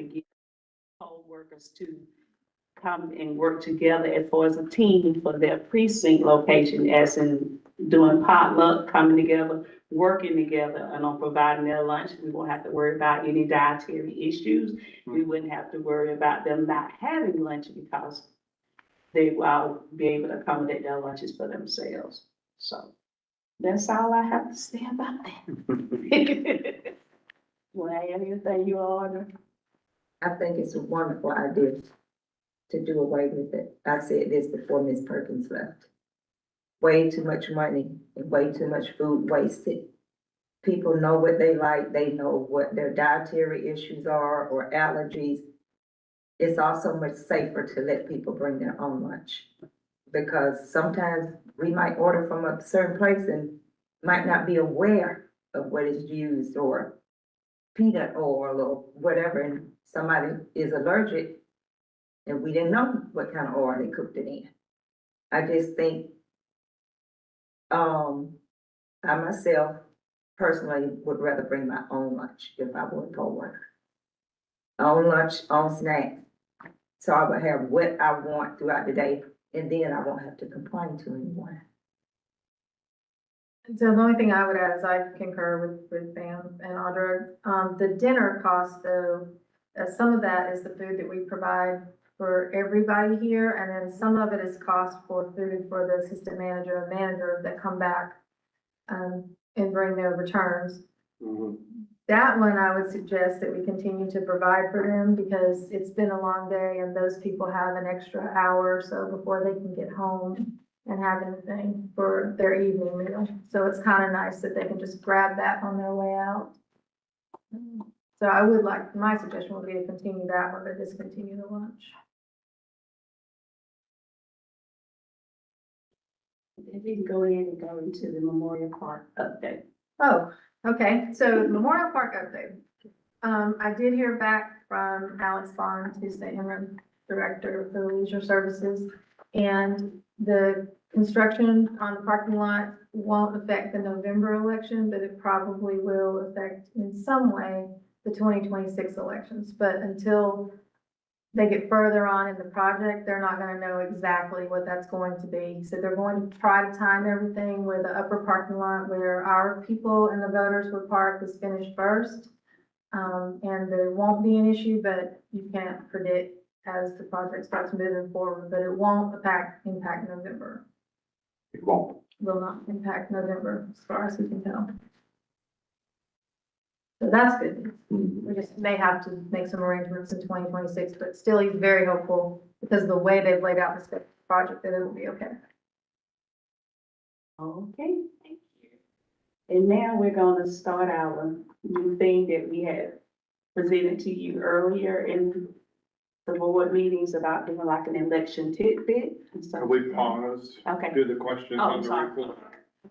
to get poll workers to come and work together as far as a team for their precinct location, as in doing potluck, coming together, working together, and on providing their lunch. We won't have to worry about any dietary issues. We wouldn't have to worry about them not having lunch because they will be able to accommodate their lunches for themselves. So that's all I have to say about that. Want to add anything, you order? I think it's a wonderful idea to do away with it. I said this before Ms. Perkins left. Way too much money and way too much food wasted. People know what they like, they know what their dietary issues are or allergies. It's also much safer to let people bring their own lunch. Because sometimes we might order from a certain place and might not be aware of what is used, or peanut oil or whatever, and somebody is allergic and we didn't know what kind of oil they cooked it in. I just think, I myself personally would rather bring my own lunch if I were a poll worker. Own lunch, own snacks. So I would have what I want throughout the day, and then I won't have to complain to anyone. So the only thing I would add is I concur with Pam and Audra. The dinner cost though, some of that is the food that we provide for everybody here, and then some of it is cost for food for the assistant manager and manager that come back and bring their returns. That one, I would suggest that we continue to provide for them because it's been a long day and those people have an extra hour or so before they can get home and have anything for their evening meal. So it's kind of nice that they can just grab that on their way out. So I would like, my suggestion would be to continue that one, but discontinue the lunch. If we can go ahead and go into the Memorial Park update. Oh, okay, so Memorial Park update. I did hear back from Alex Bond, who's the interim director for the leisure services, and the construction on the parking lot won't affect the November election, but it probably will affect in some way the 2026 elections. But until they get further on in the project, they're not gonna know exactly what that's going to be. So they're going to try to time everything where the upper parking lot where our people and the voters would park is finished first. And there won't be an issue, but you can't predict as the project starts moving forward, but it won't impact November. It won't. Will not impact November as far as we can tell. So that's good. We just may have to make some arrangements in 2026, but still he's very hopeful because of the way they've laid out this project that it will be okay. Okay, thank you. And now we're gonna start our new thing that we had presented to you earlier in the board meetings about doing like an election tidbit. And so, Can we pause? Okay. Do the questions Oh, on the sorry. report?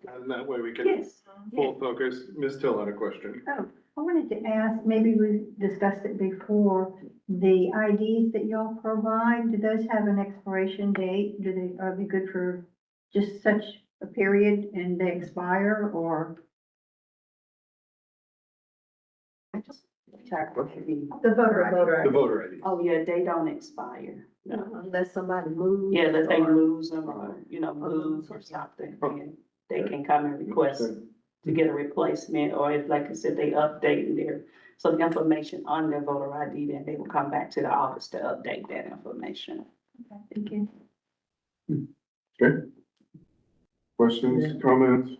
And that way we can Yes, full focus. Ms. Till had a question. Oh, I wanted to ask, maybe we discussed it before, the IDs that y'all provide, do those have an expiration date? Are they good for just such a period and they expire, or? The voter ID. The voter ID. oh yeah, they don't expire. No. Unless somebody moves. Yeah, that they or- lose them or, move or something, and they can come and request to get a replacement, or if, like I said, they update their, some information on their voter ID, then they will come back to the office to update that information. Thank you. Okay. Questions, comments?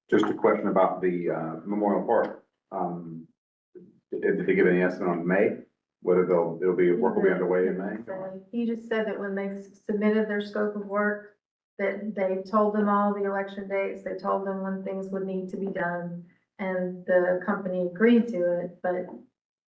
Just a question about the Memorial Park. Did they give any estimate on May? Whether work will be underway in May? So he just said that when they submitted their scope of work, that they told them all the election dates, they told them when things would need to be done, and the company agreed to it, but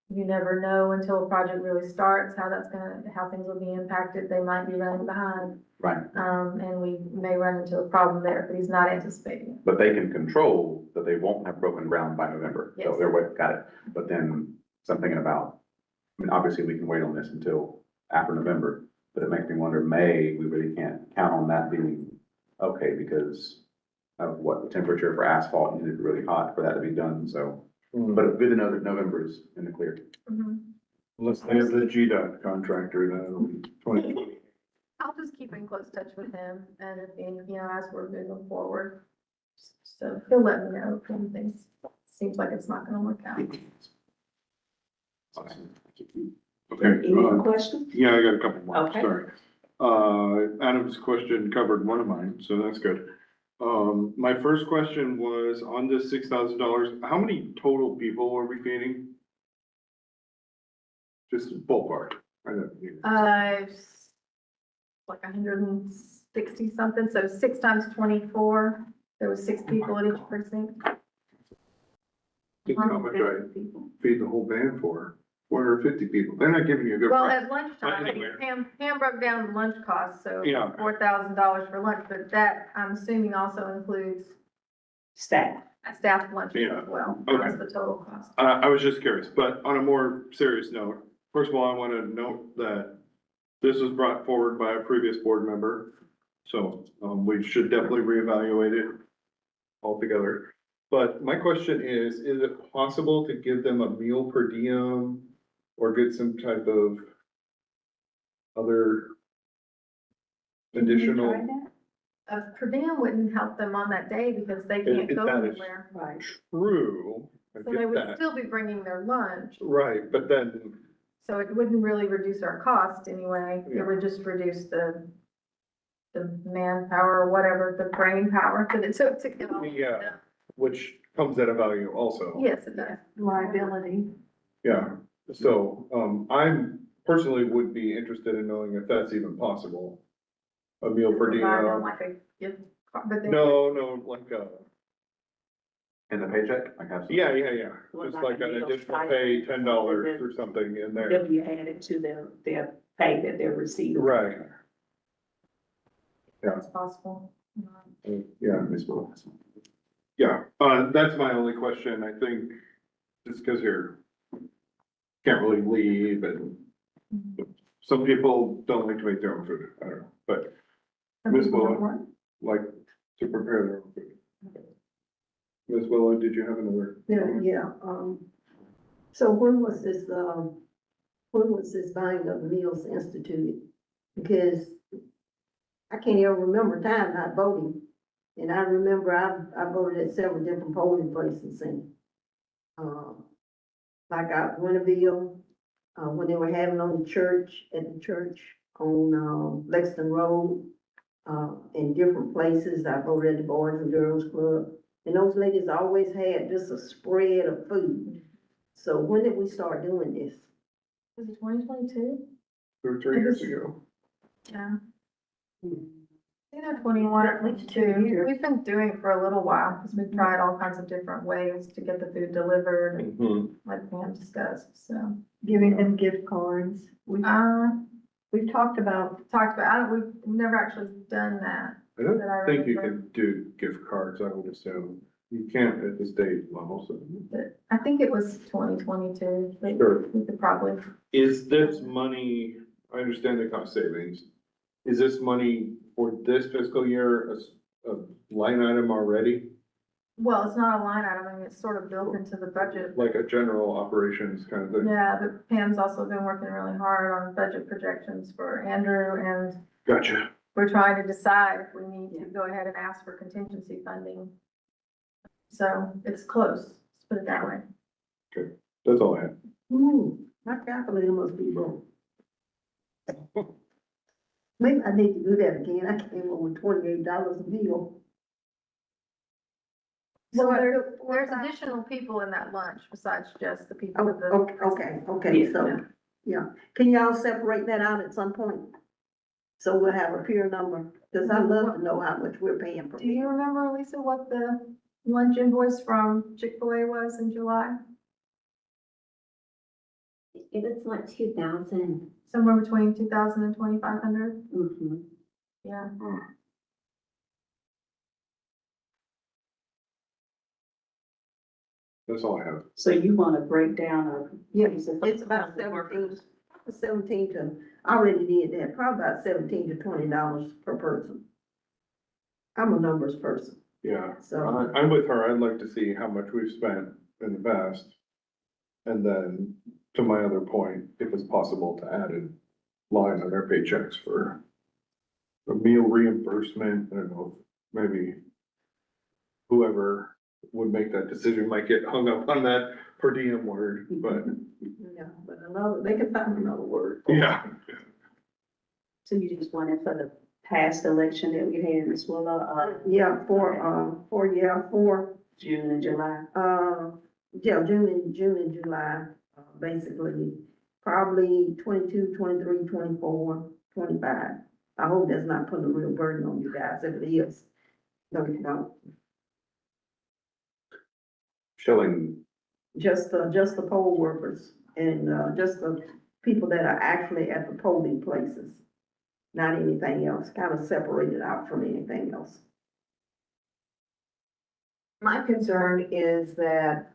you never know until a project really starts, how things will be impacted. They might be running behind. Right. And we may run into a problem there, but he's not anticipating it. But they can control that they won't have broken ground by November. So Yes. got it. But then something about, I mean, obviously we can wait on this until after November, but it makes me wonder, May, we really can't count on that being okay because of what the temperature for asphalt needed really hot for that to be done. So, but it's good to know that November is in the clear. Mhm. Unless they have the GDOT contractor, then it'll be 2020. I'll just keep in close touch with him and, as we're moving forward. So he'll let me know if anything seems like it's not gonna work out. Awesome. Okay, Any more questions? yeah, I got a couple more, Okay. sorry. Adam's question covered one of mine, so that's good. My first question was on this $6,000, how many total people are we feeding? Just ballpark, I don't. Like 160 something, so 6 times 24, there was 6 people at each precinct. Think how much I feed the whole band for, 450 people, they're not giving you a good Well, price. at lunchtime, Anyway. Pam broke down the lunch costs, so Yeah. $4,000 for lunch, but that, I'm assuming also includes Staff. staff lunches Yeah. as well. Okay. That's the total cost. I was just curious, but on a more serious note, first of all, I want to note that this was brought forward by a previous board member. So, we should definitely reevaluate it altogether. But my question is it possible to give them a meal per diem or get some type of other Can you additional? try that? Per diem wouldn't help them on that day because they can't go that is- anywhere. Right. True, I So they get would that, still be bringing their lunch, right, but then, so it wouldn't really reduce our cost anyway. Yeah. It would just reduce the manpower or whatever, the brain power that it took to get all this Yeah. done. which comes at a value also. Yes, it does. Liability. Yeah, so, I'm personally would be interested in knowing if that's even possible. A meal per Provide them diem, like a gift card, but they. no, like, In the paycheck, like have. yeah, Well, just like like a an meal additional stipend pay, or $10 something. or something in there. They'll be added to their pay that they're receiving. Right, It's possible. yeah, yeah, that's my only question, I think, just because you're, can't really leave, and some people don't like to make their own food, I don't know, but Ms. Willow, like to prepare their own food. Ms. Willow, did you have another? Yeah, so when was this buying of meals instituted? Because I can't even remember a time not voting. And I remember I voted at several different polling places and, like out Winterville, when they were having on the church, at the church on, Lexington Road, in different places. I voted at the Boys and Girls Club. And those ladies always had just a spread of food. So when did we start doing this? Was it 2022? 2 or 3 years ago. Yeah. Either 21 or at least 2. We've been doing it for a little while because we've tried all kinds of different ways to get the food delivered, and Mhm. like Pam discussed, so. Giving them gift cards. We've talked about, We've never actually done that. I don't That I think you remember. can do gift cards, I would assume. You can't at the state level, so. But I think it was 2022. but Sure. We could probably, Is this money, I understand the cost savings, is this money for this fiscal year a line item already? well, it's not a line item, I mean, it's sort of built into the budget. Like a general operations kind of thing? Yeah, but Pam's also been working really hard on budget projections for Andrew, and Gotcha. we're trying to decide if we need to go ahead and ask for contingency funding. So it's close, let's put it that way. That's all I have. My calculator must be broke. Maybe I need to do that again. I came up with $28 a meal. So So I there's took 4,000. additional people in that lunch besides just the people Oh, with the. okay, so, yeah. Can y'all separate that out at some point? So we'll have a pure number, because I'd love to know how much we're paying per Do you meal. remember, Lisa, what the lunch invoice from Chick-fil-A was in July? It was like 2,000. Somewhere between 2,000 and 2,500? Mm-hmm. Yeah. That's all I have. So you want a breakdown of. It's about 17 to, I already did that, probably about $17 to $20 per person. I'm a numbers person, Yeah, so, I'm with her. I'd like to see how much we've spent in the past. And then, to my other point, if it's possible to add a line on their paychecks for a meal reimbursement, I don't know, maybe whoever would make that decision might get hung up on that per diem word, but Yeah, but another, they can find another word. yeah. So you just want it for the past election that we had as well, Yeah, for June and July? Yeah, June and July, basically, probably 22, 23, 24, 25. I hope that's not putting a real burden on you guys. If it is, no, you don't. Showing, Just the poll workers and, just the people that are actually at the polling places. Not anything else, kind of separated out from anything else. My concern is that,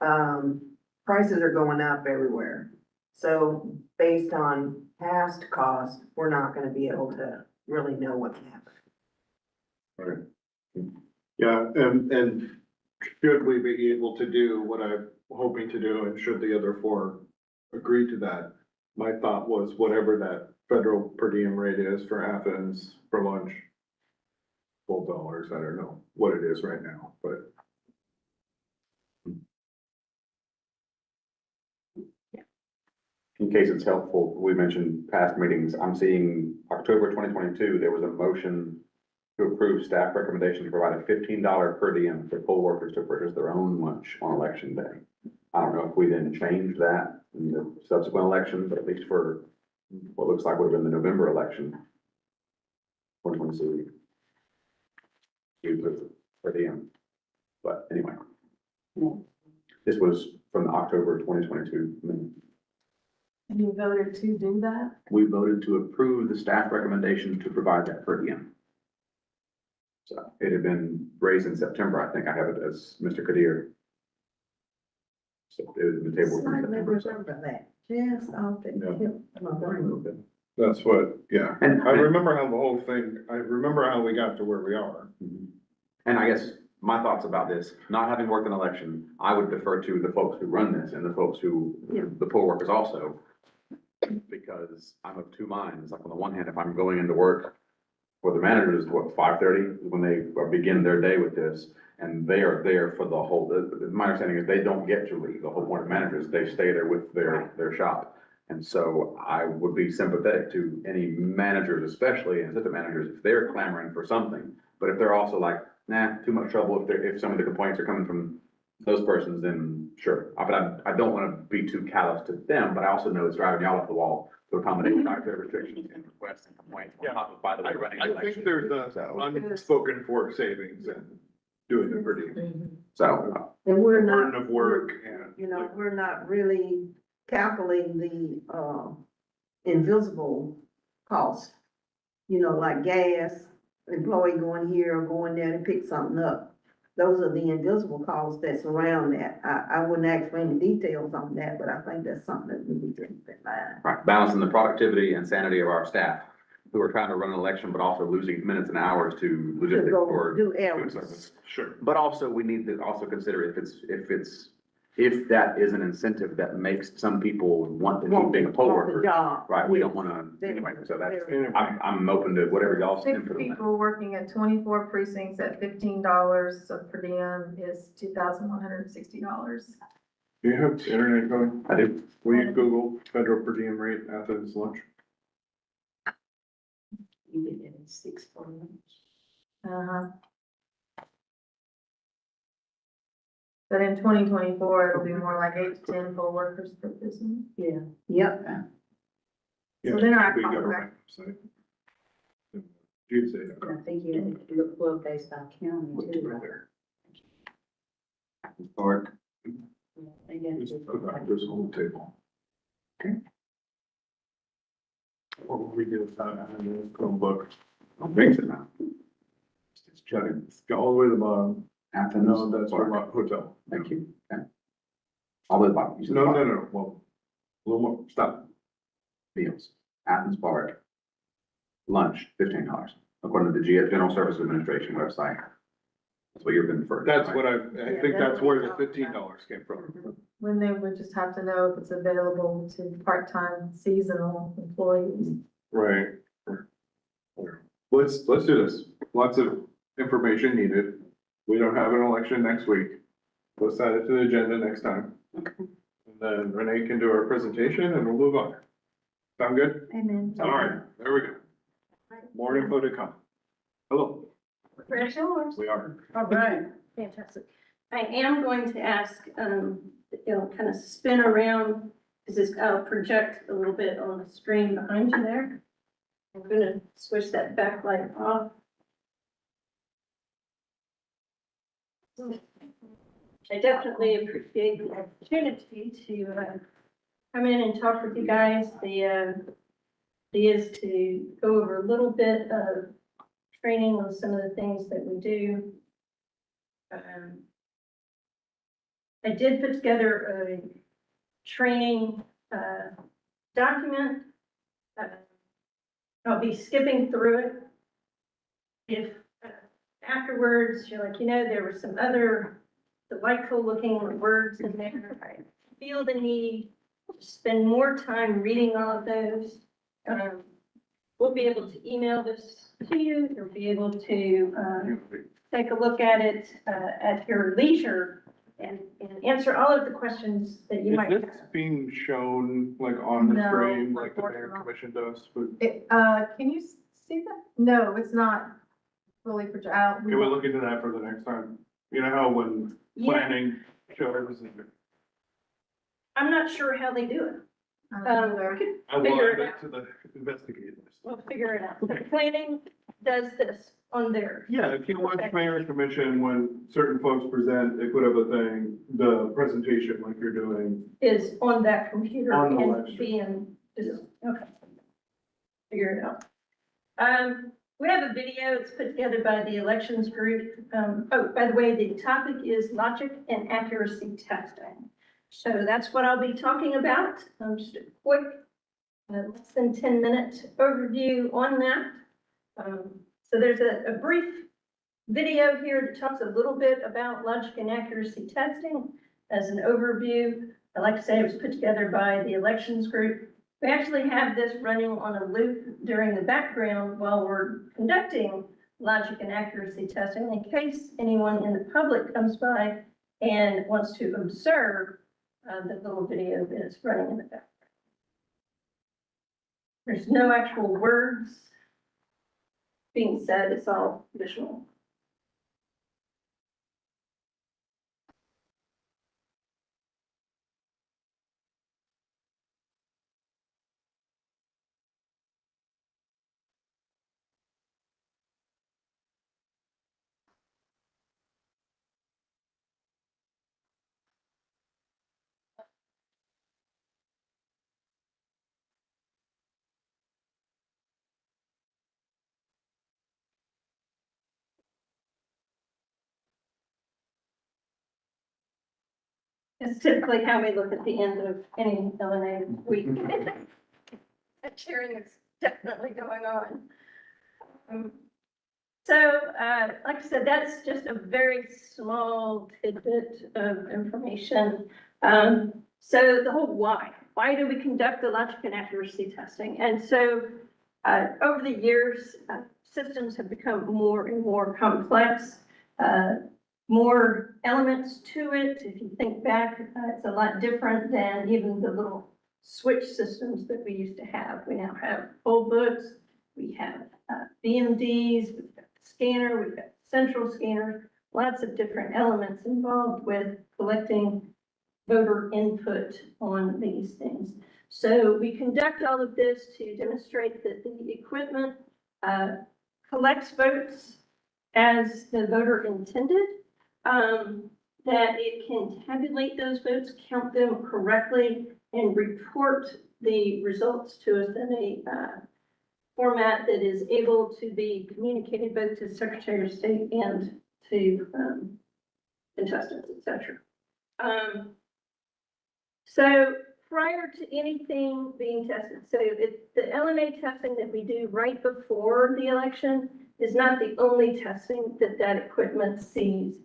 prices are going up everywhere. So based on past costs, we're not gonna be able to really know what's happening. Yeah, and should we be able to do what I'm hoping to do, and should the other four agree to that? My thought was whatever that federal per diem rate is for Athens for lunch, $12, I don't know what it is right now, but in case it's helpful, we mentioned past meetings, I'm seeing October 2022, there was a motion to approve staff recommendation to provide a $15 per diem for poll workers to purchase their own lunch on election day. I don't know if we then changed that in the subsequent election, but at least for what looks like would have been the November election. 2022. We put the per diem, but anyway. This was from the October 2022 minute. And you voted to do that? We voted to approve the staff recommendation to provide that per diem. So it had been raised in September, I think I have it as Mr. Kadir. So it was the table. I remember that, just off the tip of my brain. that's what, yeah. And I remember how the whole thing, I remember how we got to where we are. And I guess my thoughts about this, not having worked an election, I would defer to the folks who run this and the folks who, the poll workers also. Because I'm of two minds, like on the one hand, if I'm going into work for the managers, what, 5:30, when they begin their day with this, and they are there for the whole, my understanding is they don't get to leave, the whole point of managers, they stay there with their shop. And so I would be sympathetic to any managers, especially assistant managers, if they're clamoring for something. But if they're also like, nah, too much trouble, if some of the complaints are coming from those persons, then sure. But I don't want to be too callous to them, but I also know it's driving y'all up the wall to accommodate dietary restrictions and requests and complaints. Yeah. By the way, running an I election. think there's a unspoken for savings and doing the per diem. So, And we're Burden not, of work and. you know, we're not really calculating the, invisible cost. You know, like gas, employee going here or going there to pick something up. Those are the invisible costs that surround that. I wouldn't ask for any details on that, but I think that's something that we need to keep in mind. right, balancing the productivity and sanity of our staff who are trying to run an election, but also losing minutes and hours to To logistics go for do food errands. service. Sure. But also, we need to also consider if that is an incentive that makes some people want to keep being a poll Want the worker. job. Right, we Yes. don't wanna, anyway, so that's, Very- I'm open to whatever y'all's 6 input on that. people working at 24 precincts at $15, so per diem is $2,160. Do you have internet going? I do. Will you Google federal per diem rate Athens lunch? You get it at 6 for lunch. Uh-huh. But in 2024, it'll be more like 8 to 10 poll workers per person. Yeah. Yep, So then our We cost government website. You'd say that. And I think you look for based on county Look too, right right? there. Clarke. Yeah, they got Just it. put that, this whole table. Okay. What will we do without having a Chromebook? I'll fix it now. It's chugging, it's all the way to the bottom. Athens. No, that's for Clarke. my hotel. Thank you. Okay. All the bottom. you said No, bottom. no, well, a little more, stop. Meals, Athens Park. Lunch, $15, according to the General Services Administration website. That's what you're being referred to. That's right? what I think that's where the $15 came from. when they would just have to know if it's available to part-time seasonal employees. Right. Let's do this. Lots of information needed. We don't have an election next week. Let's add it to the agenda next time. Okay. And then Renee can do our presentation and we'll move on. Sound good? Amen. All right, there we go. More info to come. Hello, Fresh yours. we are. All right. Fantastic. I am going to ask, kind of spin around, because I'll project a little bit on the screen behind you there. I'm gonna switch that backlight off. I definitely appreciate the opportunity to, come in and talk with you guys. The is to go over a little bit of training on some of the things that we do. I did put together a training, document. I'll be skipping through it. If afterwards, you're like, there were some other delightful looking words in there, I feel the need to spend more time reading all of those. We'll be able to email this to you. You'll be able to take a look at it at your leisure and answer all of the questions that you might Is this have. being shown like on the No, screen, like the mayor unfortunately. commission does? But Can you see that? No, it's not fully projected out. can we look into that for the next time? You know how when Yeah, planning shows. I'm not sure how they do it. I don't know We either. could I will figure add it it out. to the investigators. We'll figure it out. The planning does this on theirs. Yeah, if you watch mayor's commission, when certain folks present, they put up a thing, the presentation like you're doing. Is on that computer On the and live stream. being, okay. Figure it out. We have a video, it's put together by the elections group. Oh, by the way, the topic is logic and accuracy testing. So that's what I'll be talking about. Just a quick, less than 10-minute overview on that. So there's a brief video here that talks a little bit about logic and accuracy testing as an overview. Like I say, it was put together by the elections group. We actually have this running on a loop during the background while we're conducting logic and accuracy testing in case anyone in the public comes by and wants to observe the little video that's running in the background. There's no actual words being said, it's all visual. It's typically how we look at the end of any LNA week. That sharing is definitely going on. Like I said, that's just a very small tidbit of information. So the whole why do we conduct the logic and accuracy testing? And so over the years, systems have become more and more complex. More elements to it. If you think back, it's a lot different than even the little switch systems that we used to have. We now have poll books, we have BMDs, we've got the scanner, we've got central scanners, lots of different elements involved with collecting voter input on these things. So we conduct all of this to demonstrate that the equipment collects votes as the voter intended. That it can tabulate those votes, count them correctly, and report the results to us in a format that is able to be communicated both to the Secretary of State and to contestants, etc. So prior to anything being tested, so the LNA testing that we do right before the election is not the only testing that equipment sees.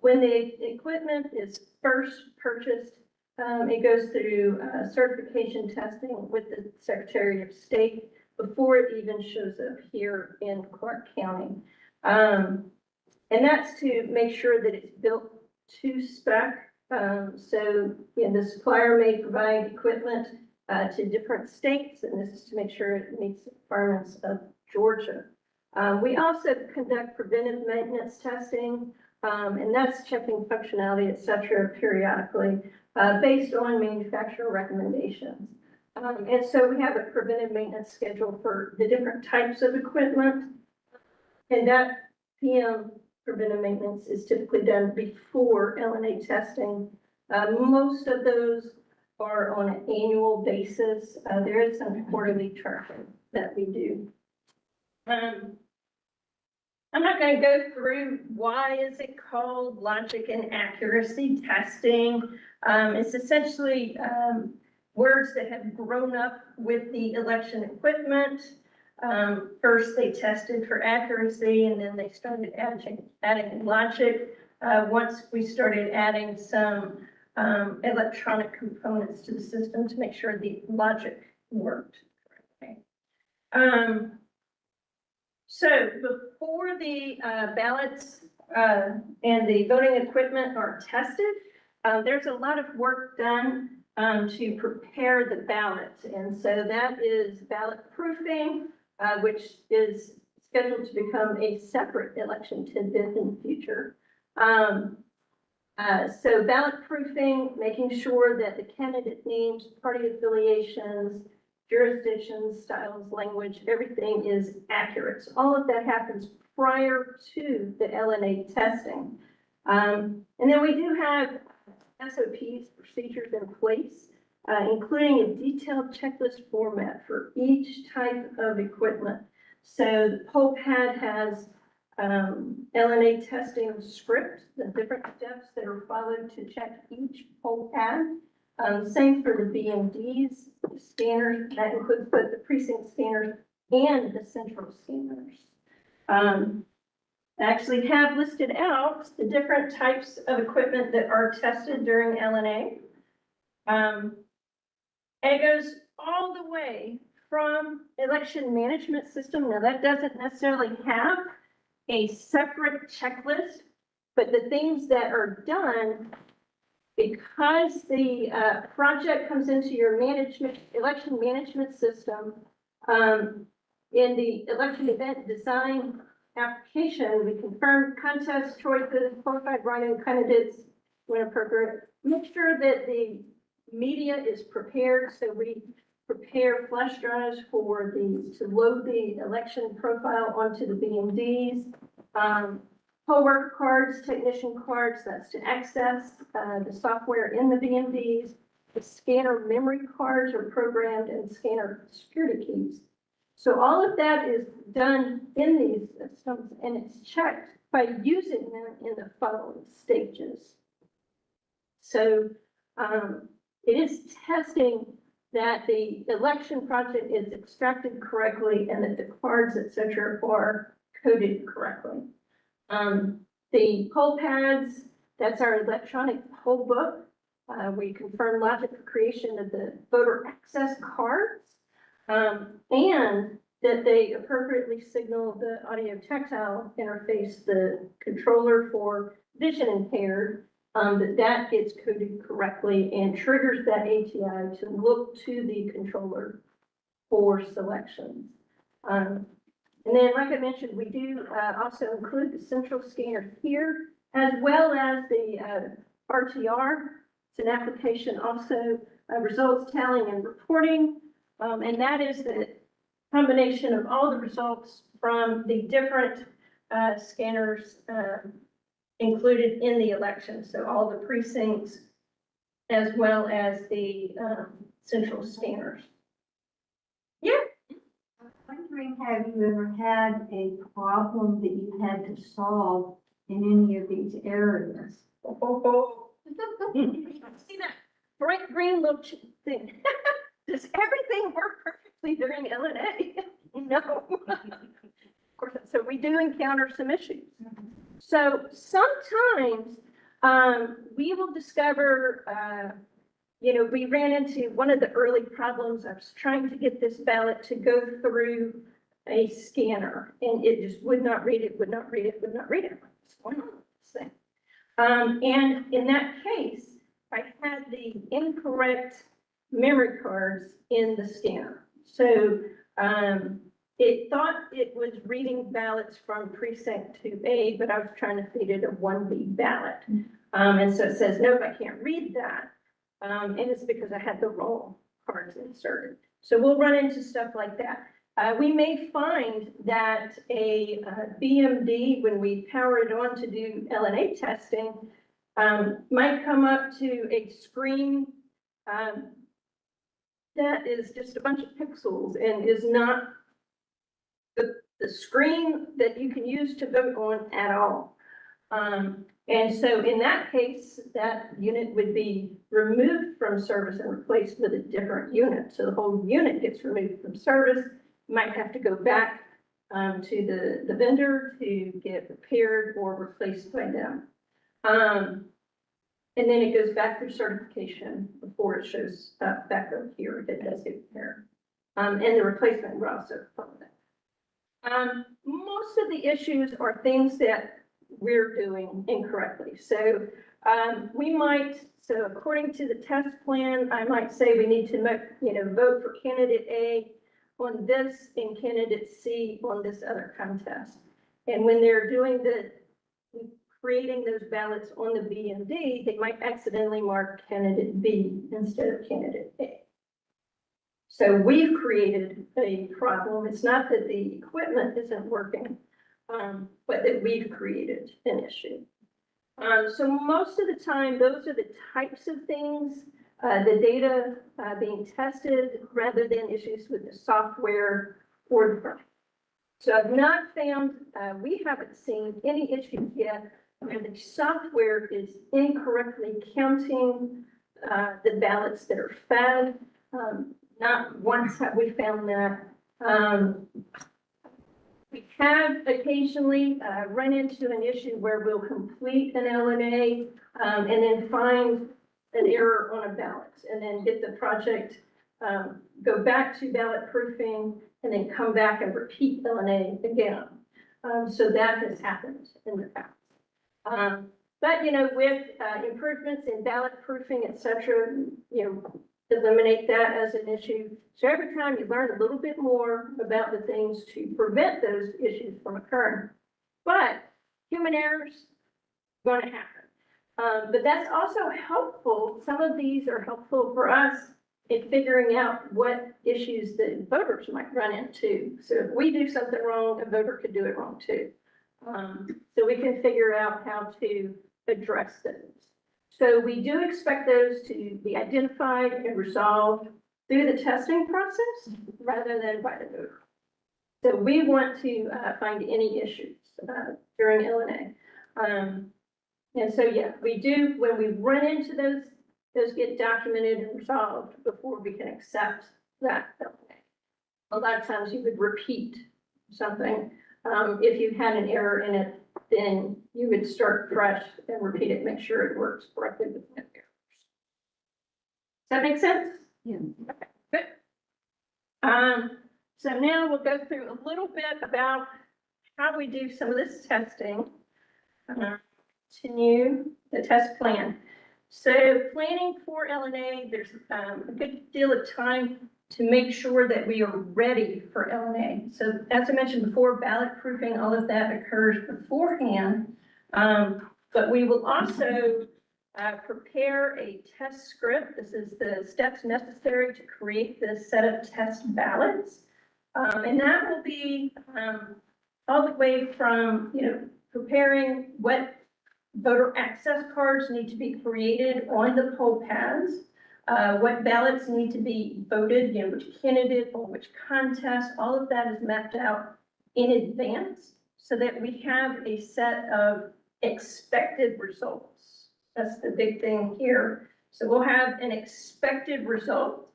when the equipment is first purchased, it goes through certification testing with the Secretary of State before it even shows up here in Clarke County. And that's to make sure that it's built to spec. So, the supplier may provide equipment to different states, and this is to make sure it meets the requirements of Georgia. We also conduct preventive maintenance testing, and that's checking functionality, et cetera, periodically, based on manufacturer recommendations. And so we have a preventive maintenance schedule for the different types of equipment, and that PM preventive maintenance is typically done before LNA testing. Most of those are on an annual basis. There is some quarterly tracking that we do. I'm not going to go through why is it called logic and accuracy testing. It's essentially words that have grown up with the election equipment. First, they tested for accuracy, and then they started adding logic. Once we started adding some electronic components to the system to make sure the logic worked correctly. So before the ballots and the voting equipment are tested, there's a lot of work done to prepare the ballots. And so that is ballot proofing, which is scheduled to become a separate election tidbit in the future. So ballot proofing, making sure that the candidate names, party affiliations, jurisdictions, styles, language, everything is accurate. So all of that happens prior to the LNA testing. And then we do have SOPs, procedures in place, including a detailed checklist format for each type of equipment. So the poll pad has LNA testing script, the different steps that are followed to check each poll pad. Same for the BMDs, the scanners, that includes both the precinct scanners and the central scanners. I actually have listed out the different types of equipment that are tested during LNA. And it goes all the way from election management system. Now that doesn't necessarily have a separate checklist, but the things that are done because the project comes into your election management system, in the election event design application, we confirm contest choices, qualified write-in candidates when appropriate. Make sure that the media is prepared. So we prepare flash drives for to load the election profile onto the BMDs. Poll worker cards, technician cards, that's to access the software in the BMDs. The scanner memory cards are programmed and scanner security keys. So all of that is done in these systems, and it's checked by using them in the following stages. So it is testing that the election project is extracted correctly and that the cards, et cetera, are coded correctly. The poll pads, that's our electronic poll book. We confirm logic for creation of the voter access cards, and that they appropriately signal the audio tactile interface, the controller for vision impaired, that gets coded correctly and triggers that ATI to look to the controller for selections. And then, like I mentioned, we do also include the central scanner here, as well as the RTR. It's an application also, results tallying and reporting. And that is the combination of all the results from the different scanners included in the election. So all the precincts, as well as the central scanners. Yeah. Wondering, have you ever had a problem that you had to solve in any of these areas? See that bright green little thing? Does everything work perfectly during LNA? No. Of course, so we do encounter some issues. So sometimes We will discover, we ran into one of the early problems. I was trying to get this ballot to go through a scanner and it just would not read it, would not read it, would not read it. What's going on with this thing? And in that case, I had the incorrect memory cards in the scanner. So, it thought it was reading ballots from precinct 2A, but I was trying to feed it a 1B ballot. And so it says, nope, I can't read that. And it's because I had the wrong cards inserted. So we'll run into stuff like that. We may find that a BMD, when we power it on to do LNA testing, might come up to a screen that is just a bunch of pixels and is not the screen that you can use to vote on at all. And so in that case, that unit would be removed from service and replaced with a different unit. So the whole unit gets removed from service. You might have to go back to the vendor to get repaired or replaced by them. And then it goes back through certification before it shows up back over here if it does get repaired. And the replacement will also follow that. Most of the issues are things that we're doing incorrectly. So so according to the test plan, I might say we need to vote for candidate A on this and candidate C on this other contest. And when they're doing creating those ballots on the B and D, they might accidentally mark candidate B instead of candidate A. So we've created a problem. It's not that the equipment isn't working, but that we've created an issue. So most of the time, those are the types of things, the data being tested rather than issues with the software or the firm. So I've not found, we haven't seen any issues yet where the software is incorrectly counting the ballots that are fed. Not once have we found that. We have occasionally run into an issue where we'll complete an LNA and then find an error on a ballot and then get the project, go back to ballot proofing and then come back and repeat LNA again. So that has happened in the past. But, with improvements in ballot proofing, et cetera, eliminate that as an issue. So every time you learn a little bit more about the things to prevent those issues from occurring. But human errors going to happen. But that's also helpful. Some of these are helpful for us in figuring out what issues the voters might run into. So if we do something wrong, a voter could do it wrong too. So we can figure out how to address those. So we do expect those to be identified and resolved through the testing process rather than by the voter. So we want to find any issues during LNA. And so, yeah, we do, when we run into those get documented and resolved before we can accept that LNA. A lot of times you would repeat something. If you had an error in it, then you would start fresh and repeat it, make sure it works correctly with no errors. Does that make sense? Yeah. Okay, good. So now we'll go through a little bit about how we do some of this testing. Continue the test plan. So planning for LNA, there's a good deal of time to make sure that we are ready for LNA. So as I mentioned before, ballot proofing, all of that occurs beforehand. But we will also prepare a test script. This is the steps necessary to create this set of test ballots. And that will be all the way from, preparing what voter access cards need to be created on the poll pads, what ballots need to be voted, which candidate or which contest, all of that is mapped out in advance so that we have a set of expected results. That's the big thing here. So we'll have an expected result.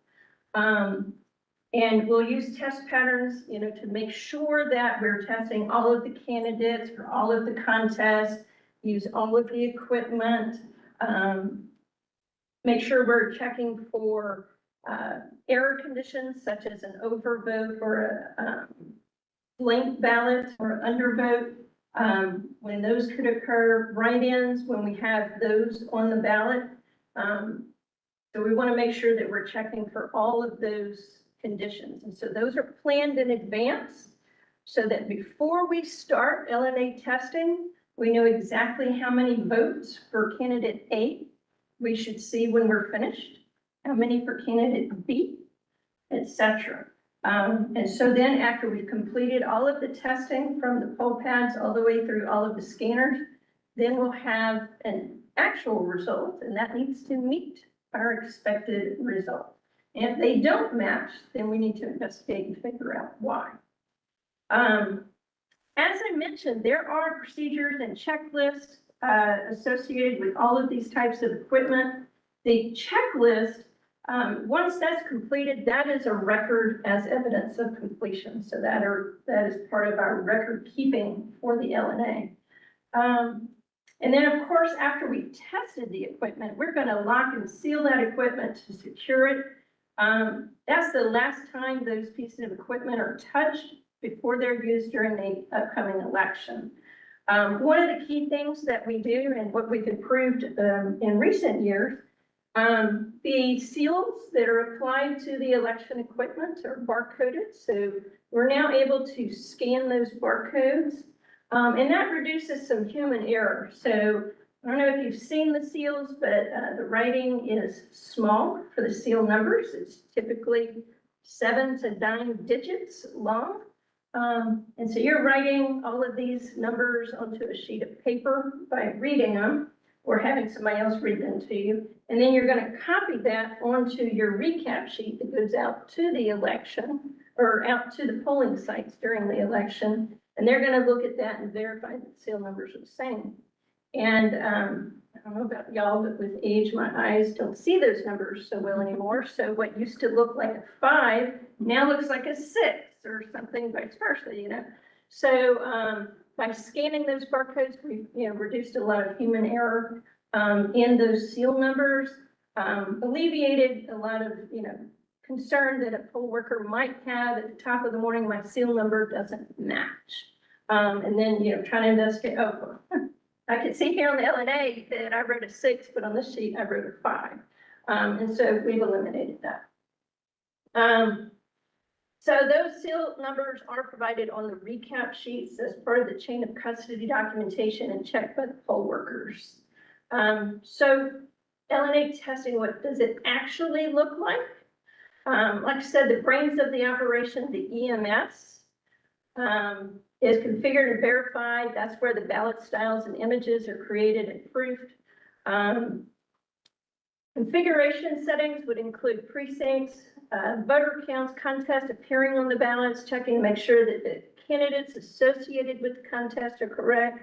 And we'll use test patterns, to make sure that we're testing all of the candidates for all of the contests, use all of the equipment, make sure we're checking for, error conditions such as an overvote or a, blank ballot or undervote. When those could occur, write-ins, when we have those on the ballot. So we want to make sure that we're checking for all of those conditions. And so those are planned in advance so that before we start LNA testing, we know exactly how many votes for candidate A we should see when we're finished, how many for candidate B, etc. And so then after we've completed all of the testing from the poll pads all the way through all of the scanners, then we'll have an actual result, and that needs to meet our expected result. And if they don't match, then we need to investigate and figure out why. As I mentioned, there are procedures and checklists associated with all of these types of equipment. The checklist, once that's completed, that is a record as evidence of completion. So that is part of our record keeping for the LNA. And then of course, after we've tested the equipment, we're going to lock and seal that equipment to secure it. That's the last time those pieces of equipment are touched before they're used during the upcoming election. One of the key things that we do and what we've improved in recent years, the seals that are applied to the election equipment are barcoded. So we're now able to scan those barcodes, and that reduces some human error. So I don't know if you've seen the seals, but the writing is small for the seal numbers. It's typically 7 to 9 digits long. And so you're writing all of these numbers onto a sheet of paper by reading them or having somebody else read them to you. And then you're going to copy that onto your recap sheet that goes out to the election or out to the polling sites during the election. And they're going to look at that and verify that the seal numbers are the same. And I don't know about y'all, but with age, my eyes don't see those numbers so well anymore. So what used to look like a 5 now looks like a 6 or something, vice versa, you know. So by scanning those barcodes, we've reduced a lot of human error in those seal numbers, alleviated a lot of concern that a poll worker might have at the top of the morning. My seal number doesn't match, and then trying to investigate. Oh, I can see here on the LNA that I wrote a 6, but on this sheet I wrote a 5, and so we've eliminated that. So those seal numbers are provided on the recap sheets as part of the chain of custody documentation and checked by the poll workers. So LNA testing, what does it actually look like? Like I said, the brains of the operation, the EMS, is configured and verified. That's where the ballot styles and images are created and proofed. Configuration settings would include precincts, voter counts, contest appearing on the ballots, checking to make sure that the candidates associated with the contest are correct,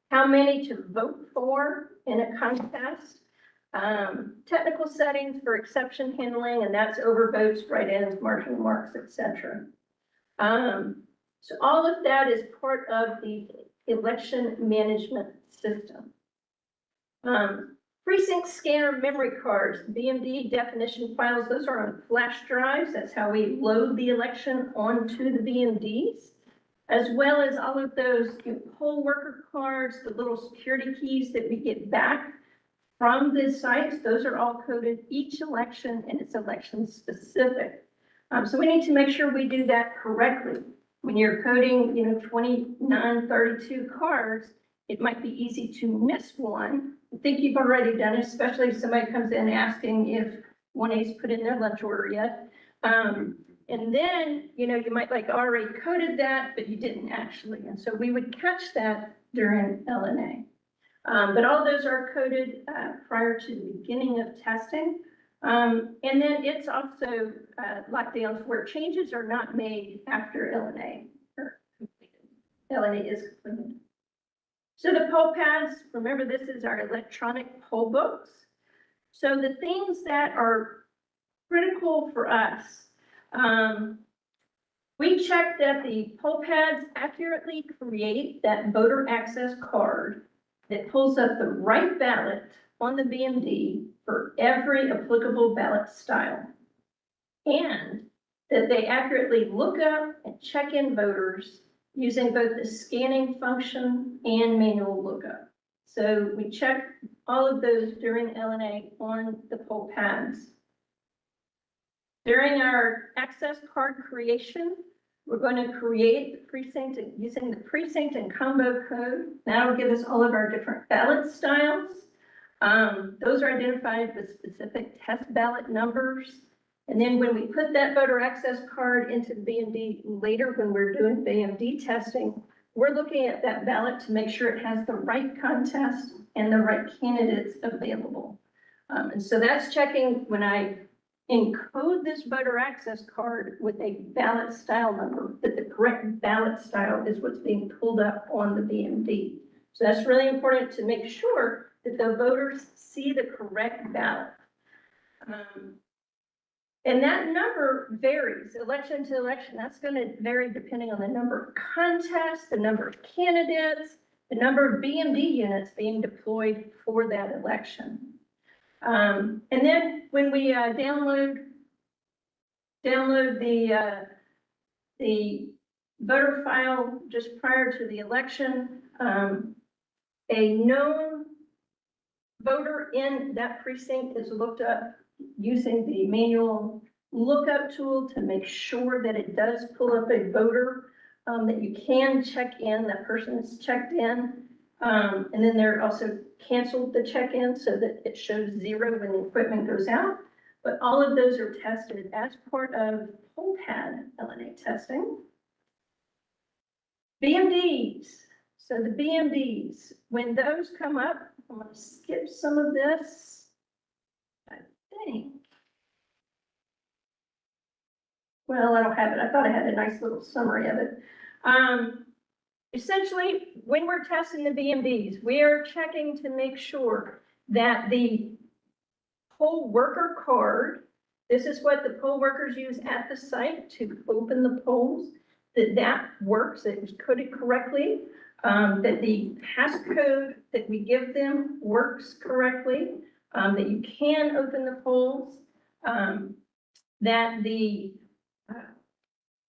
how many to vote for in a contest, technical settings for exception handling, and that's overvotes, write-ins, marginal marks, etc. So all of that is part of the election management system. Precinct scanner memory cards, BMD definition files, those are on flash drives. That's how we load the election onto the BMDs, as well as all of those poll worker cards, the little security keys that we get back from the sites. Those are all coded each election, and it's election specific. So we need to make sure we do that correctly. When you're coding, 29, 32 cards, it might be easy to miss one. I think you've already done it, especially if somebody comes in asking if 1A's put in their lunch order yet. And then, you might already coded that, but you didn't actually. And so we would catch that during LNA. But all those are coded prior to the beginning of testing. And then it's also locked down where changes are not made after LNA are completed. LNA is completed. So the poll pads, remember this is our electronic poll books. So the things that are critical for us, we check that the poll pads accurately create that voter access card that pulls up the right ballot on the BMD for every applicable ballot style. And that they accurately look up and check in voters using both the scanning function and manual lookup. So we check all of those during LNA on the poll pads. During our access card creation, we're going to create the precinct using the precinct and combo code. That'll give us all of our different ballot styles. Those are identified with specific test ballot numbers. And then when we put that voter access card into the BMD later, when we're doing BMD testing, we're looking at that ballot to make sure it has the right contest and the right candidates available. And so that's checking when I encode this voter access card with a ballot style number, that the correct ballot style is what's being pulled up on the BMD. So that's really important to make sure that the voters see the correct ballot. And that number varies election to election. That's going to vary depending on the number of contests, the number of candidates, the number of BMD units being deployed for that election. And then when we download the voter file just prior to the election, a known voter in that precinct is looked up using the manual lookup tool to make sure that it does pull up a voter that you can check in, that person is checked in. And then they're also canceled the check-in so that it shows 0 when the equipment goes out. But all of those are tested as part of poll pad LNA testing. BMDs. So the BMDs, when those come up, I'm going to skip some of this. I think. Well, I don't have it. I thought I had a nice little summary of it. Essentially, when we're testing the BMDs, we are checking to make sure that the poll worker card, this is what the poll workers use at the site to open the polls, that works, that it was coded correctly, that the passcode that we give them works correctly, that you can open the polls, that the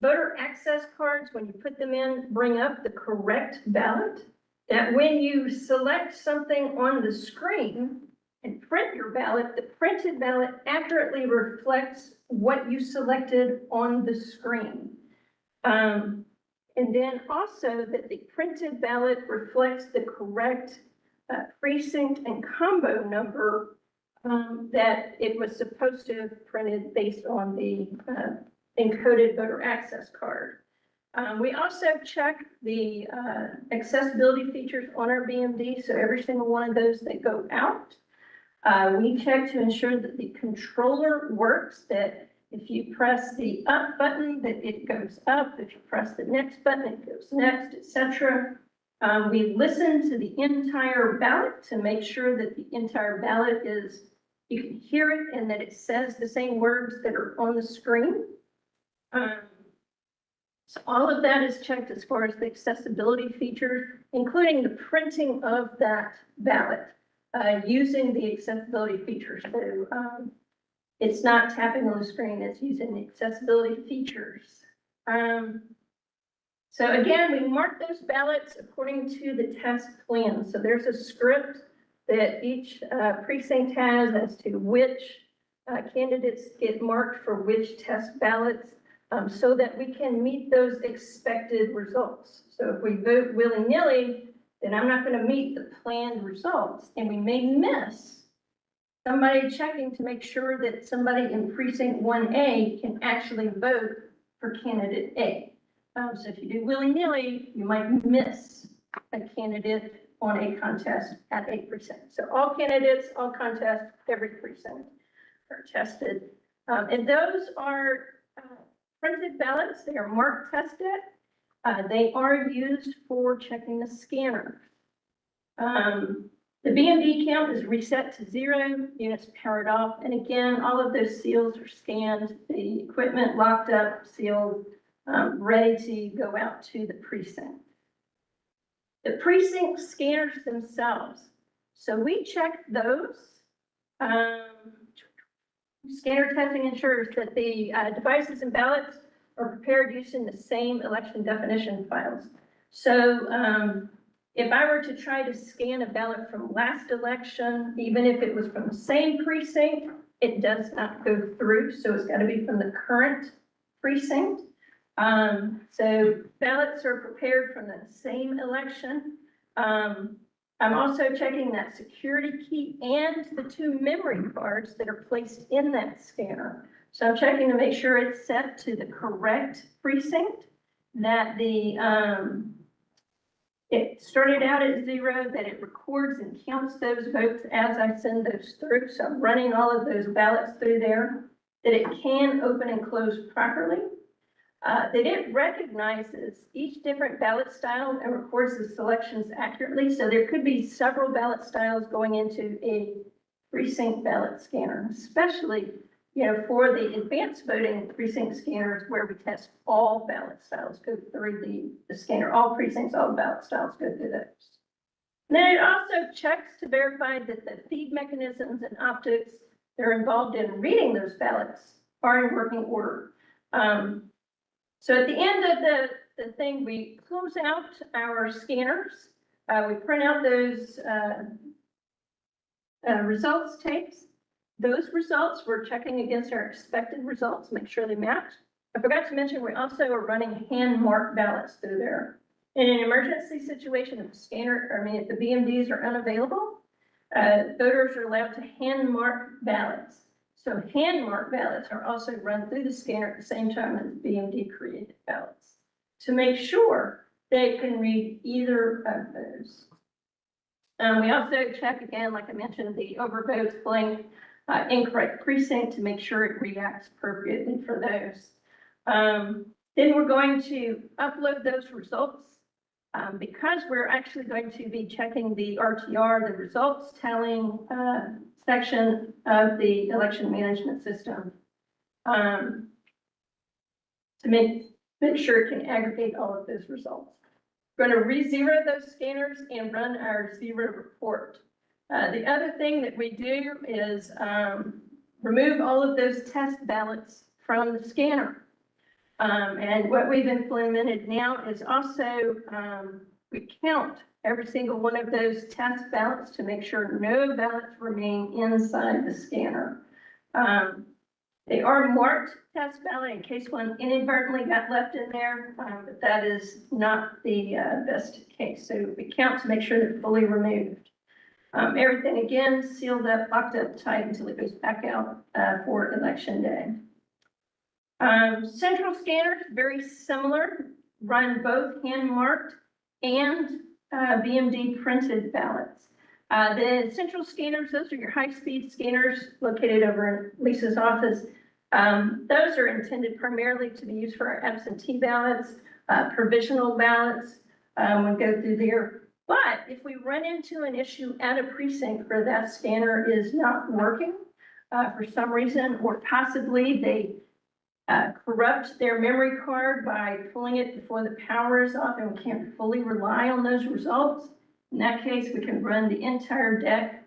voter access cards, when you put them in, bring up the correct ballot, that when you select something on the screen and print your ballot, the printed ballot accurately reflects what you selected on the screen. And then also that the printed ballot reflects the correct precinct and combo number that it was supposed to have printed based on the encoded voter access card. We also check the accessibility features on our BMD, so every single one of those that go out. We check to ensure that the controller works, that if you press the up button, that it goes up. If you press the next button, it goes next, etc. We listen to the entire ballot to make sure that the entire ballot is, you can hear it and that it says the same words that are on the screen. So all of that is checked as far as the accessibility features, including the printing of that ballot using the accessibility features. So it's not tapping on the screen, it's using the accessibility features. So again, we mark those ballots according to the test plan. So there's a script that each precinct has as to which candidates get marked for which test ballots, so that we can meet those expected results. So if we vote willy-nilly, then I'm not going to meet the planned results, and we may miss somebody checking to make sure that somebody in precinct 1A can actually vote for candidate A. So if you do willy-nilly, you might miss a candidate on a contest at 8%. So all candidates, all contests, every precinct are tested. And those are printed ballots. They are mark tested. They are used for checking the scanner. The BMD count is reset to 0, units powered off. And again, all of those seals are scanned, the equipment locked up, sealed, ready to go out to the precinct. The precinct scanners themselves. So we check those. Scanner testing ensures that the devices and ballots are prepared using the same election definition files. So if I were to try to scan a ballot from last election, even if it was from the same precinct, it does not go through. So it's got to be from the current precinct. So ballots are prepared from the same election. I'm also checking that security key and the 2 memory cards that are placed in that scanner. So I'm checking to make sure it's set to the correct precinct, that it started out at 0, that it records and counts those votes as I send those through. So I'm running all of those ballots through there, that it can open and close properly. That it recognizes each different ballot style and records the selections accurately. So there could be several ballot styles going into a precinct ballot scanner, especially, for the advanced voting precinct scanners where we test all ballot styles, go through the scanner, all precincts, all ballot styles go through those. And then it also checks to verify that the feed mechanisms and optics that are involved in reading those ballots are in working order. So at the end of the thing, we close out our scanners. We print out those results tapes. Those results we're checking against our expected results, make sure they match. I forgot to mention, we also are running hand marked ballots through there. In an emergency situation, if the BMDs are unavailable, voters are allowed to hand mark ballots. So hand marked ballots are also run through the scanner at the same time as BMD created ballots to make sure they can read either of those. We also check again, like I mentioned, the overvotes blank incorrect precinct to make sure it reacts appropriately for those. Then we're going to upload those results because we're actually going to be checking the RTR, the results telling section of the election management system to make sure it can aggregate all of those results. We're going to re-zero those scanners and run our zero report. The other thing that we do is remove all of those test ballots from the scanner. And what we've implemented now is also we count every single one of those test ballots to make sure no ballots remain inside the scanner. They are marked test ballot in case one inadvertently got left in there, but that is not the best case. So we count to make sure they're fully removed. Everything again sealed up, locked up tight until it goes back out for election day. Central scanners, very similar, run both hand marked and BMD printed ballots. The central scanners, those are your high-speed scanners located over in Lisa's office. Those are intended primarily to be used for our absentee ballots, provisional ballots, we go through there. But if we run into an issue at a precinct where that scanner is not working for some reason, or possibly they corrupt their memory card by pulling it before the power is off and we can't fully rely on those results, in that case, we can run the entire deck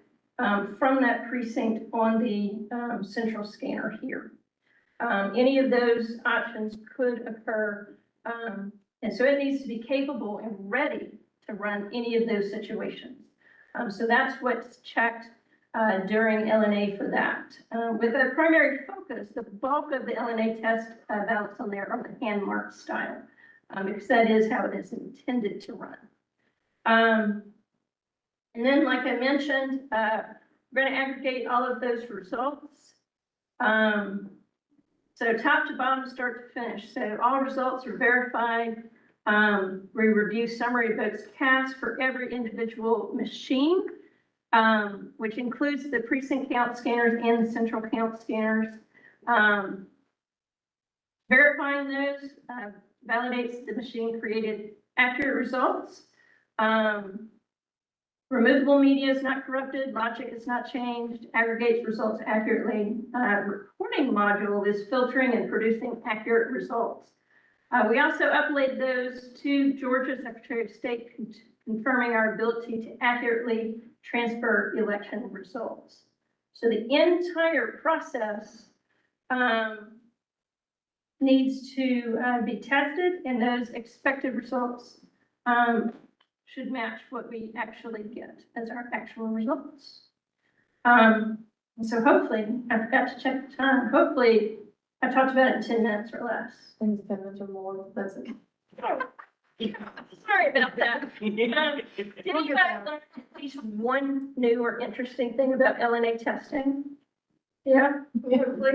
from that precinct on the central scanner here. Any of those options could occur, and so it needs to be capable and ready to run any of those situations. So that's what's checked during LNA for that. With a primary focus, the bulk of the LNA test ballots on there are the hand marked style, because that is how it is intended to run. And then, like I mentioned, we're going to aggregate all of those results. So top to bottom, start to finish. So all results are verified. We review summary votes cast for every individual machine, which includes the precinct count scanners and the central count scanners. Verifying those validates the machine created accurate results. Removable media is not corrupted, logic is not changed, aggregates results accurately. Reporting module is filtering and producing accurate results. We also upload those to Georgia Secretary of State confirming our ability to accurately transfer election results. So the entire process needs to be tested, and those expected results should match what we actually get as our actual results. So hopefully, I forgot to check the time, hopefully I talked about it in 10 minutes or less. In 10 minutes or more, that's it. Sorry about that. Did you guys learn at least one new or interesting thing about LNA testing? Yeah, hopefully.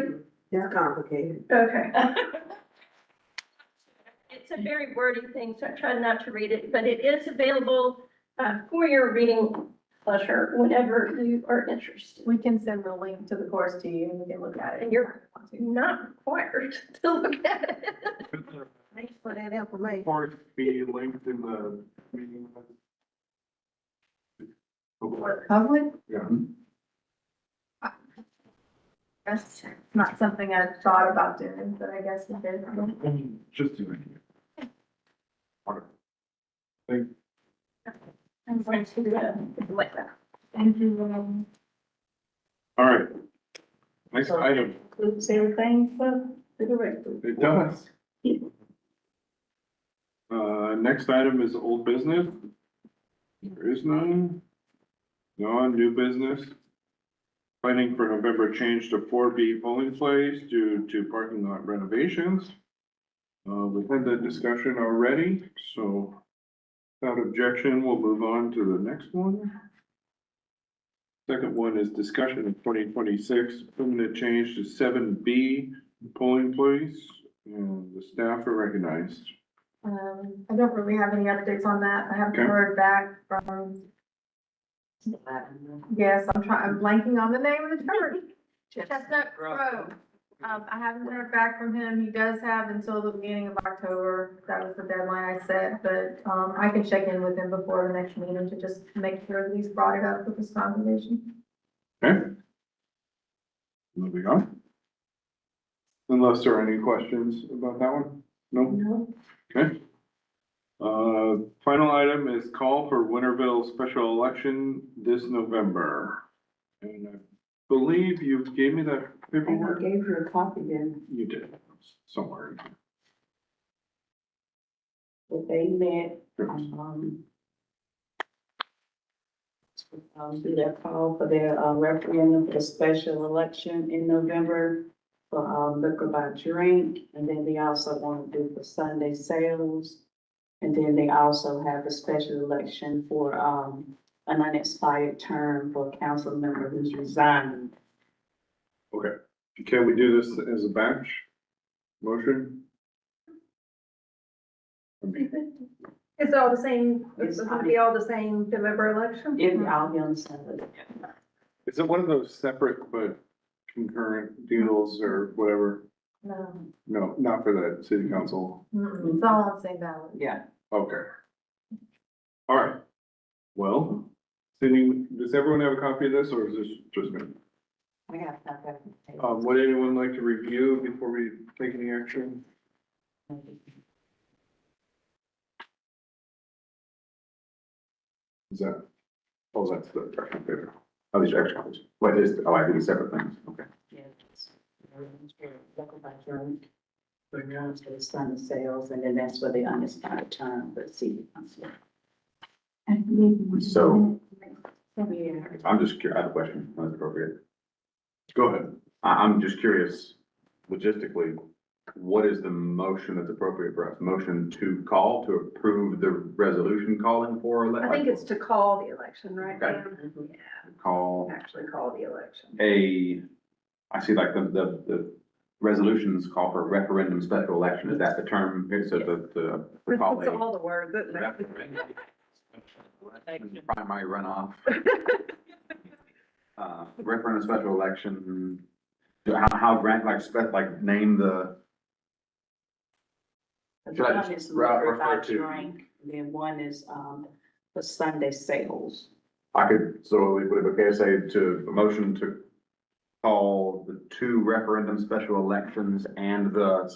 It's complicated. Okay. It's a very wordy thing, so I tried not to read it, but it is available for your reading pleasure whenever you are interested. We can send the link to the course to you and you can look at it. And you're not required to look at it. Thanks for that information. Or be linked in the meeting. Public? Yeah. That's not something I've thought about doing, but I guess we did. Just doing it. Thank I'm going to like that. Thank you. All right. Next item. Includes everything for the director. It does. Next item is old business. There is none. New business. Planning for November change to 4B polling place due to parking lot renovations. We've had that discussion already, so without objection, we'll move on to the next one. Second one is discussion of 2026 permanent change to 7B polling place, and the staff are recognized. I don't really have any updates on that. I haven't Okay. heard back from, yes, I'm blanking on the name of the church. Chestnut Grove. I haven't heard back from him. He does have until the beginning of October. That was the deadline I set, but, I can check in with him before the next meeting to just make sure that he's brought it up with his congregation. Okay? Moving on. Unless there are any questions about that one? No? Okay. Final item is call for Winterville special election this November. And I believe you gave me that I paperwork. gave her a copy then, You did, somewhere. but they met, Sure. do their call for their referendum for the special election in November for liquor by drink, and then they also want to do for Sunday sales. And then they also have a special election for an unexpired term for a council member who's resigning. Okay, can we do this as a batch? Motion? It's all the same, It's gonna be all the same November election? If y'all be on the Sunday. Is it one of those separate but concurrent deals or whatever? No, No, not for the city council. it's all on the same ballot. Yeah. Okay. All right. Well, Cindy, does everyone have a copy of this or is this just me? I got that. Would anyone like to review before we take any action? Is that, oh, that's the extra paper. Oh, these are extra copies. What is, oh, I think it's separate things. Okay. Yeah. Liquor by drink. For ones for the Sunday sales, and then that's for the unexpired term for the city council. So- Yeah. I'm just curious, I have a question, when it's appropriate. Go ahead. I'm just curious, logistically, what is the motion that's appropriate for us? Motion to call, to approve the resolution calling for? I think it's to call the election, right, Okay. Dan? Yeah, Call actually call the election. I see like the resolutions call for a referendum special election, is that the term? So the call It's a all the words, isn't it? referendum primary runoff. Referendum special election, how grant, like name the, Should I One just is liquor by refer to- drink, and then one is, for Sunday sales. I could, so would it be okay to say to, a motion to call the two referendum special elections and the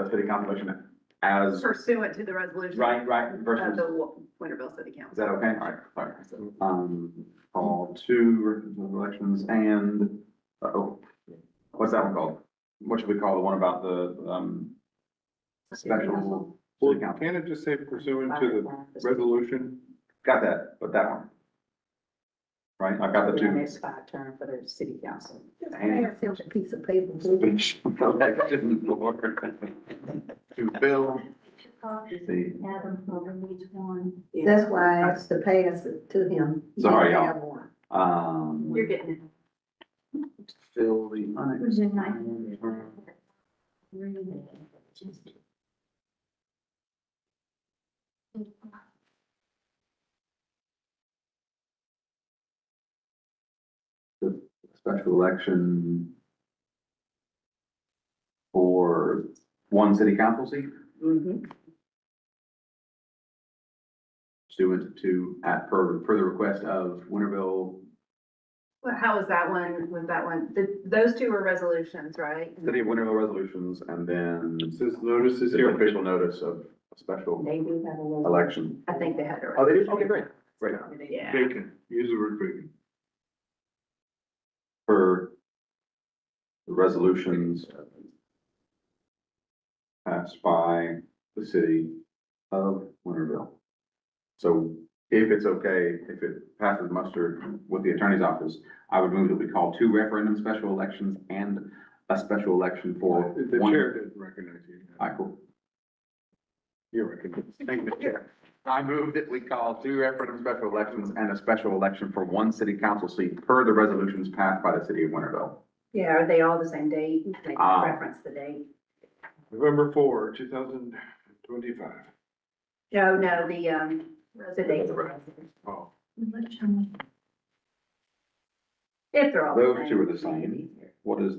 city council election as, Pursuant to the resolution. right, Of versus, the Winterville City is Council. that okay? All right, call two elections and, what's that one called? What should we call the one about the, special Well, city council? can it just say pursuant to the resolution? Got that, but that one. Right, I got the two. Next 5 term for the city council. Here's a piece of paper. To Bill. See, That's why I asked to pass it to him. He Sorry, didn't y'all. have one. You're getting Fill the unexpired. The special election for one city council seat, Mm-hmm. pursuant to, per the request of Winterville, Well, how was that one, those two were resolutions, right? City of Winterville resolutions, and then It says notices the here. official notice of a special They do have a. election. I think they had to. Oh, they do? Okay, great, great. Yeah. Vacant, use the word vacant. For the resolutions passed by the city of Winterville. So if it's okay, if it passes muster with the attorney's office, I would move that we call 2 referendum special elections and a special election for The one. chair didn't recognize you. All right, cool. You're recognized. Thank you, Chair. I move that we call 2 referendum special elections and a special election for one city council seat per the resolutions passed by the city of Winterville. Yeah, are they all the same date? They reference the date. November 4, 2025. No, the dates. Oh, If they're all the same. Those 2 are the same. What is,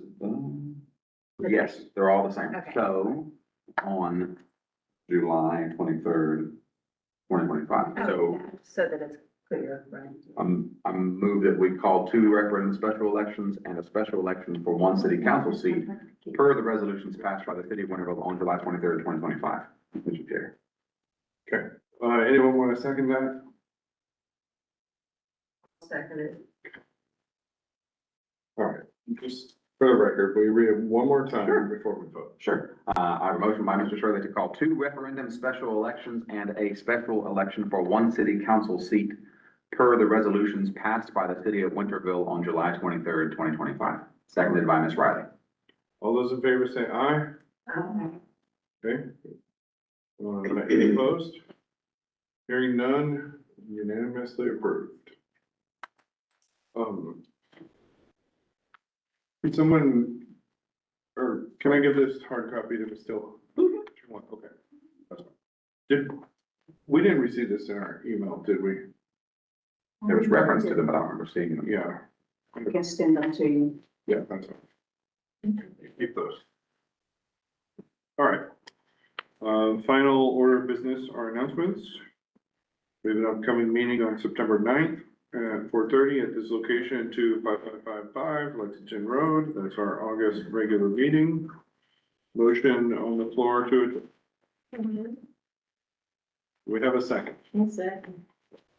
yes, they're all the same. Okay. So on July 23rd, 2025. So So that it's clear, right? I'm moved that we call 2 referendum special elections and a special election for one city council seat per the resolutions passed by the city of Winterville on July 23rd, 2025. Mr. Chair. okay. Anyone want to second that? Seconded. All right, just for the record, will you read it one more time Sure. before we vote? Sure. I have a motion by Mr. Shirley to call 2 referendum special elections and a special election for one city council seat per the resolutions passed by the city of Winterville on July 23rd, 2025. Seconded by Ms. Riley. All those in favor say aye. Okay. Any opposed? Hearing none, unanimously approved. Can someone, or can I give this hard copy to Ms. Still? Okay, that's fine. We didn't receive this in our email, did we? There was reference to them, but I don't remember seeing them. Yeah, I can send them to you. yeah, that's fine. Keep those. All right. Final order of business are announcements. We have an upcoming meeting on September 9th at 4:30 at this location, 25555 Lexington Road. That's our August regular meeting. Motion on the floor to, we have a second.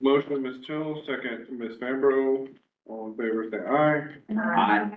Motion, Ms. Chill, second, Ms. Fambro. All in favor, say aye. Aye.